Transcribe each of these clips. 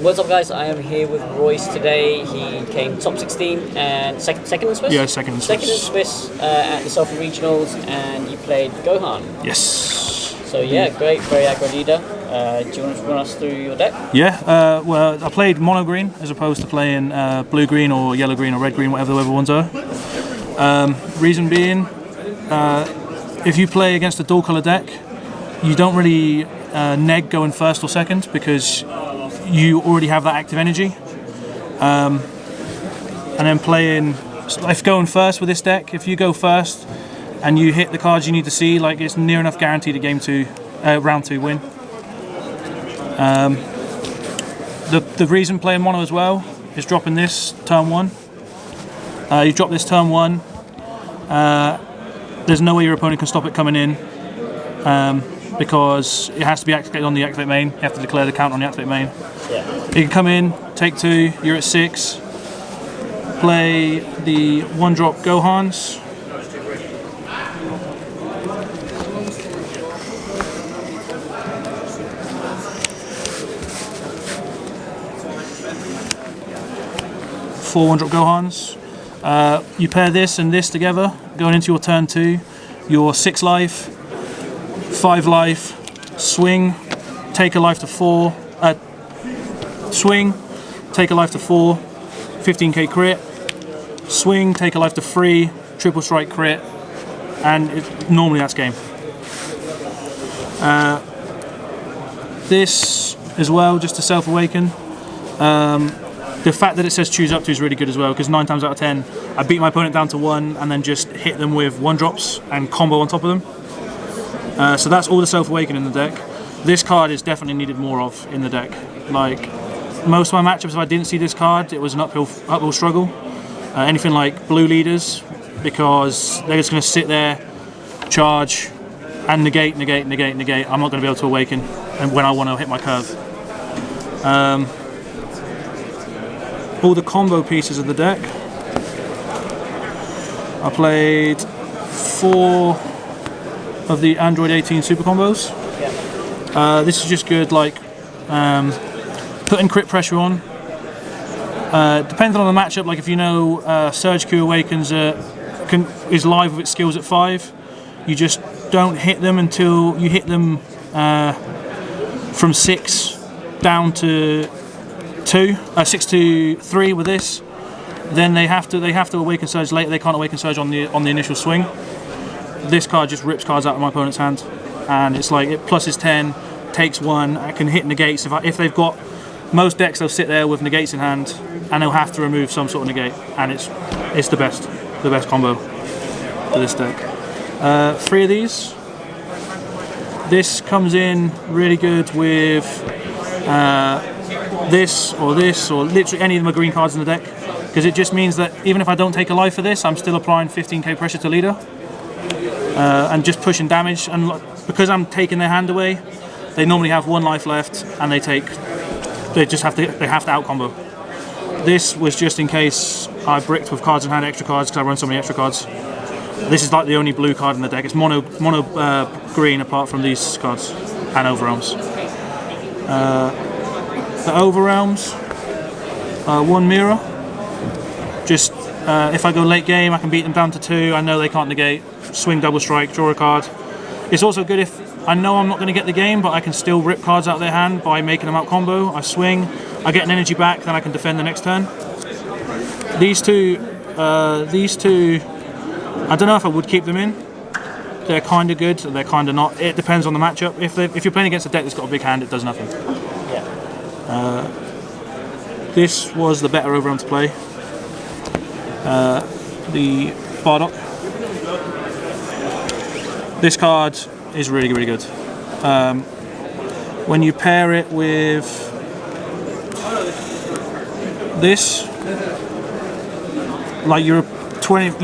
What's up, guys? I am here with Royce today. He came top 16 and second in Swiss? Yeah, second in Swiss. Second in Swiss at the Salford Regionals, and you played Gohan. Yes. So yeah, great, very aggro leader. Do you want to run us through your deck? Yeah, well, I played mono green as opposed to playing blue green or yellow green or red green, whatever the other ones are. Reason being, if you play against a dual colour deck, you don't really neg going first or second because you already have that active energy. And then playing, if going first with this deck, if you go first and you hit the cards you need to see, like it's near enough guaranteed a round 2 win. The reason playing mono as well is dropping this turn 1. You drop this turn 1, there's no way your opponent can stop it coming in because it has to be activated on the activate main. You have to declare the count on the activate main. Yeah. You can come in, take 2, you're at 6, play the 1-drop Gohans. Four 1-drop Gohans. You pair this and this together, going into your turn 2, your 6 life, 5 life, swing, take a life to 4, swing, take a life to 4, 15k crit, swing, take a life to 3, triple strike crit, and normally that's game. This as well, just to self-awaken. The fact that it says choose up to is really good as well, because 9 times out of 10 I beat my opponent down to 1 and then just hit them with 1-drops and combo on top of them. So that's all the self-awaken in the deck. This card is definitely needed more of in the deck. Like most of my matchups, if I didn't see this card, it was an uphill struggle. Anything like blue leaders, because they're just going to sit there, charge, and negate. I'm not going to be able to awaken and when I want to hit my curve. All the combo pieces of the deck. I played 4 of the Android 18 super combos. This is just good, like putting crit pressure on. Depending on the matchup, like if you know Surge Q awakens is live with its skills at 5, you just don't hit them until you hit them from 6 down to 6 to 3 with this. Then they have to awaken Surge later. They can't awaken Surge on the initial swing. This card just rips cards out of my opponent's hand, and it's like it pluses 10, takes 1. I can hit negates. If they've got most decks, they'll sit there with negates in hand, and they'll have to remove some sort of negate, and it's the best combo for this deck. 3 of these. This comes in really good with this or literally any of my green cards in the deck, because it just means that even if I don't take a life for this, I'm still applying 15k pressure to leader and just pushing damage. And because I'm taking their hand away, they normally have 1 life left, and they have to out combo. This was just in case I bricked with cards in hand, extra cards, because I run so many extra cards. This is like the only blue card in the deck. It's mono green apart from these cards and Overwhelms. The Overwhelms, 1 mirror. Just if I go late game, I can beat them down to 2. I know they can't negate. Swing, double strike, draw a card. It's also good if I know I'm not going to get the game, but I can still rip cards out of their hand by making them out combo. I swing, I get an energy back, then I can defend the next turn. These two, I don't know if I would keep them in. They're kind of good, they're kind of not. It depends on the matchup. If you're playing against a deck that's got a big hand, it does nothing. Yeah. This was the better overrun to play. The Bardock. This card is really, really good. When you pair it with this, like you're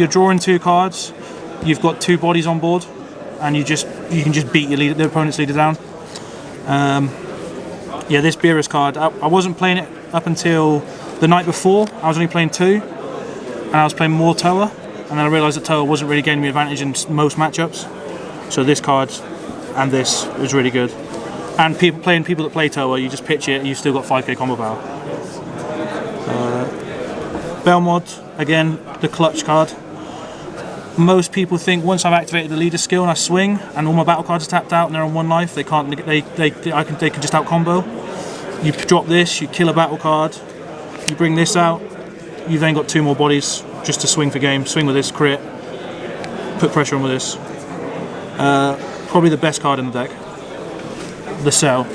drawing 2 cards, you've got 2 bodies on board, and you can just beat the opponent's leader down. Yeah, this Beerus card, I wasn't playing it up until the night before. I was only playing 2, and I was playing more Toa, and then I realised that Toa wasn't really gaining me advantage in most matchups. So this card and this was really good. And playing people that play Toa, you just pitch it and you've still got 5k combo power. Belmod, again, the clutch card. Most people think once I've activated the leader skill and I swing and all my battle cards are tapped out and they're on 1 life, they can't. They can just out combo. You drop this, you kill a battle card, you bring this out. You've then got 2 more bodies just to swing for game. Swing with this, crit, put pressure on with this. Probably the best card in the deck. The Cell.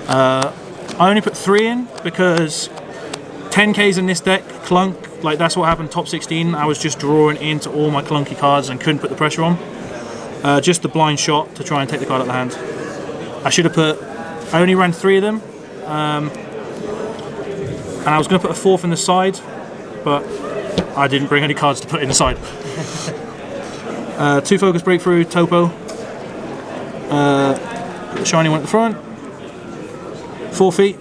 I only put 3 in because 10k's in this deck, clunk. Like that's what happened top 16. I was just drawing into all my clunky cards and couldn't put the pressure on. Just the blind shot to try and take the card out of the hand. I should have put. I only ran 3 of them, and I was going to put a 4th in the side, but I didn't bring any cards to put in the side. 2 focus breakthrough, Topo. Put the shiny one at the front. 4 feet.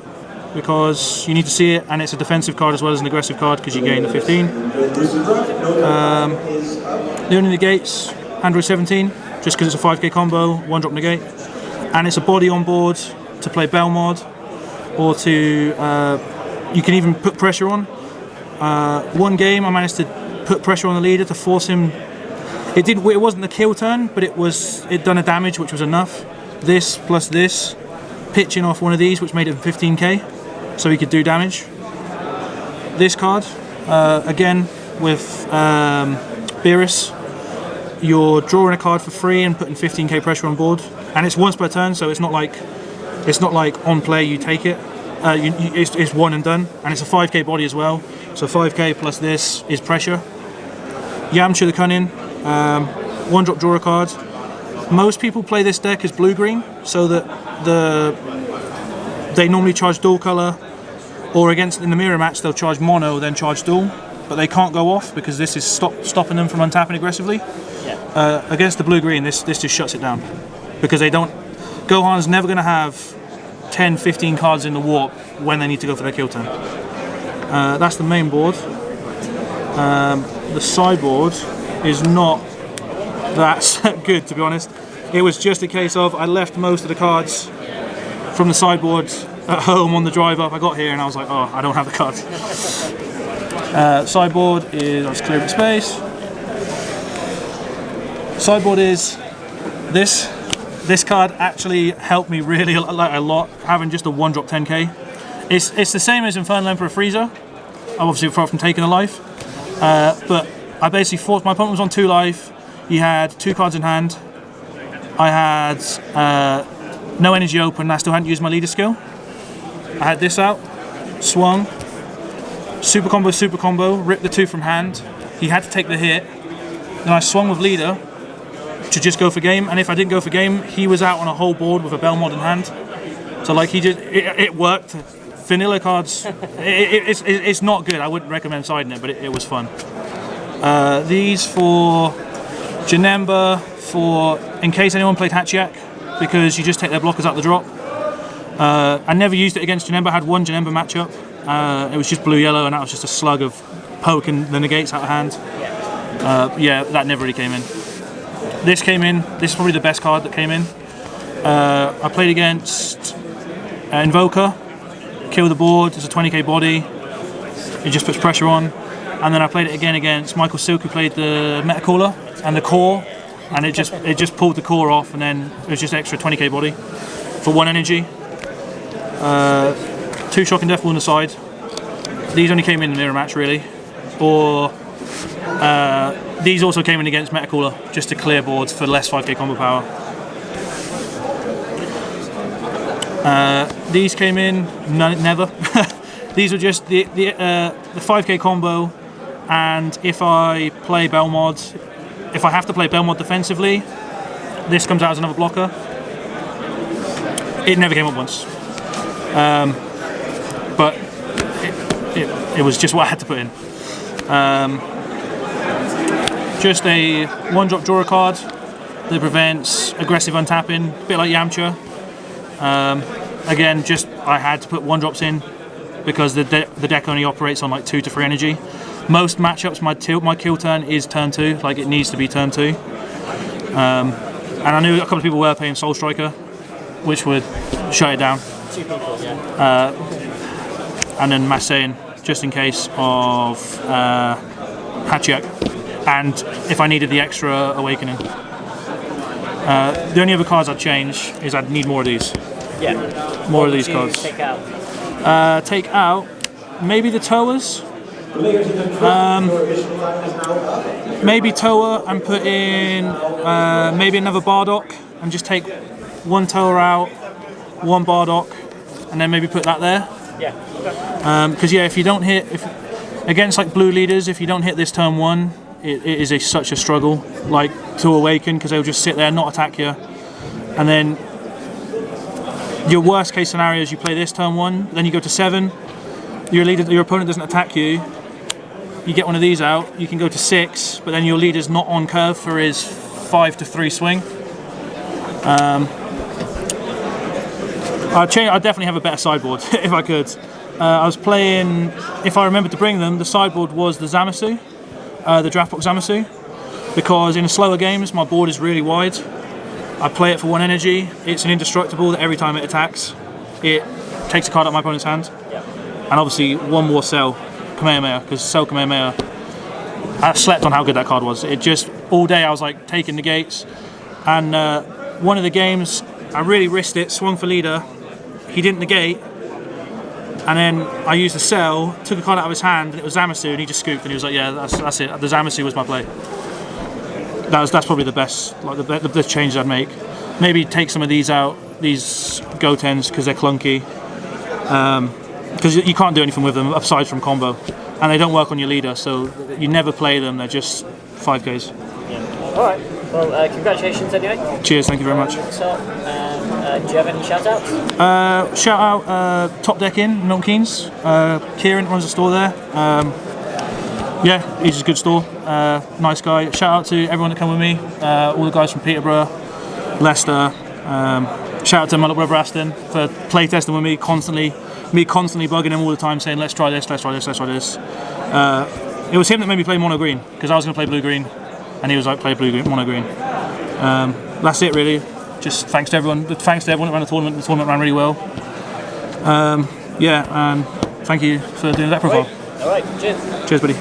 Because you need to see it, and it's a defensive card as well as an aggressive card because you gain the 15. The only negates, Android 17, just because it's a 5k combo, 1-drop negate. And it's a body on board to play Belmod, or to, you can even put pressure on. 1 game I managed to put pressure on the leader to force him, it wasn't the kill turn, but it done a damage which was enough. This plus this, pitching off one of these which made it 15k. So he could do damage. This card, again with Beerus, you're drawing a card for free and putting 15k pressure on board, and it's once per turn, so it's not like on play you take it. It's one and done, and it's a 5k body as well. So 5k plus this is pressure. Yamcha the Cunning, 1-drop draw a card. Most people play this deck as blue-green, so that they normally charge dual colour, or against in the mirror match they'll charge mono then charge dual, but they can't go off because this is stopping them from untapping aggressively. Yeah. Against the blue-green, this just shuts it down because they don't. Gohan's never going to have 10-15 cards in the warp when they need to go for their kill turn. That's the main board. The sideboard is not that good, to be honest. It was just a case of I left most of the cards from the sideboard at home on the drive up. I got here and I was like, oh, I don't have the cards. Sideboard is, I'll just clear a bit of space. Sideboard is this. This card actually helped me really a lot, having just a 1-drop 10k. It's the same as Infernal Emperor Frieza, obviously apart from taking a life. But I basically forced, my opponent was on 2 life, he had 2 cards in hand. I had no energy open, and I still hadn't used my leader skill. I had this out, swung, super combo, ripped the 2 from hand. He had to take the hit. Then I swung with leader to just go for game, and if I didn't go for game, he was out on a whole board with a Belmod in hand. So like it worked. Vanilla cards, it's not good. I wouldn't recommend siding it, but it was fun. These for Janemba, for in case anyone played Hachiak, because you just take their blockers out the drop. I never used it against Janemba. I had 1 Janemba matchup. It was just blue-yellow, and that was just a slug of poking the negates out of hand. Yeah, that never really came in. This came in. This is probably the best card that came in. I played against Invoker. Kill the board. It's a 20k body. It just puts pressure on. And then I played it again against Michael Silk, who played the Metacooler and the core, and it just pulled the core off, and then it was just extra 20k body for 1 energy. 2 Shock and Death on the side. These only came in the mirror match really, or these also came in against Metacooler just to clear boards for less 5k combo power. These came in never. These were just the 5k combo, and if I play Belmod, if I have to play Belmod defensively, this comes out as another blocker. It never came up once, but it was just what I had to put in. Just a 1-drop draw a card that prevents aggressive untapping, a bit like Yamcha. Again, just I had to put 1-drops in because the deck only operates on like 2 to 3 energy. Most matchups, my kill turn is turn 2, like it needs to be turn 2. And I knew a couple of people were playing Soul Striker, which would shut it down. 2 people, yeah. And then Masain, just in case of Hachiak, and if I needed the extra Awakening. The only other cards I'd change is I'd need more of these. Yeah. More of these cards. Take out? Take out maybe the Toas. Maybe Toa and put in maybe another Bardock and just take one Toa out, one Bardock, and then maybe put that there. Yeah. Because if you don't hit, against like blue leaders, if you don't hit this turn 1, it is such a struggle, like to awaken, because they'll just sit there and not attack you. And then your worst case scenario is you play this turn 1, then you go to 7. Your opponent doesn't attack you. You get one of these out. You can go to 6, but then your leader's not on curve for his 5 to 3 swing. I'd definitely have a better sideboard if I could. I was playing, if I remember to bring them, the sideboard was the Zamasu, the draft box Zamasu, because in slower games my board is really wide. I play it for 1 energy. It's an indestructible that every time it attacks, it takes a card out of my opponent's hand. Yeah. And obviously 1 more Cell Kamehameha, because Cell Kamehameha, I slept on how good that card was. It just, all day I was like taking negates, and one of the games I really risked it, swung for leader, he didn't negate, and then I used the Cell, took a card out of his hand, and it was Zamasu, and he just scooped, and he was like, yeah, that's it, the Zamasu was my play. That's probably the best, like the best change I'd make. Maybe take some of these out, these Gotens, because they're clunky. Because you can't do anything with them aside from combo, and they don't work on your leader, so you never play them. They're just 5Ks. Yeah. All right. Well, congratulations anyway. Cheers. Thank you very much. So, do you have any shout-outs? Shout out Top Deck in Milton Keynes. Kieran runs a store there. Yeah, he's a good store. Nice guy. Shout out to everyone that come with me. All the guys from Peterborough, Leicester. Shout out to my little brother Aston for playtesting with me constantly. Me constantly bugging him all the time, saying, let's try this, let's try this, let's try this. It was him that made me play mono green, because I was going to play blue green, and he was like, play blue green, mono green. That's it really. Just thanks to everyone. Thanks to everyone that ran the tournament. The tournament ran really well. Yeah, and thank you for doing that profile. All right. Cheers. Cheers, buddy.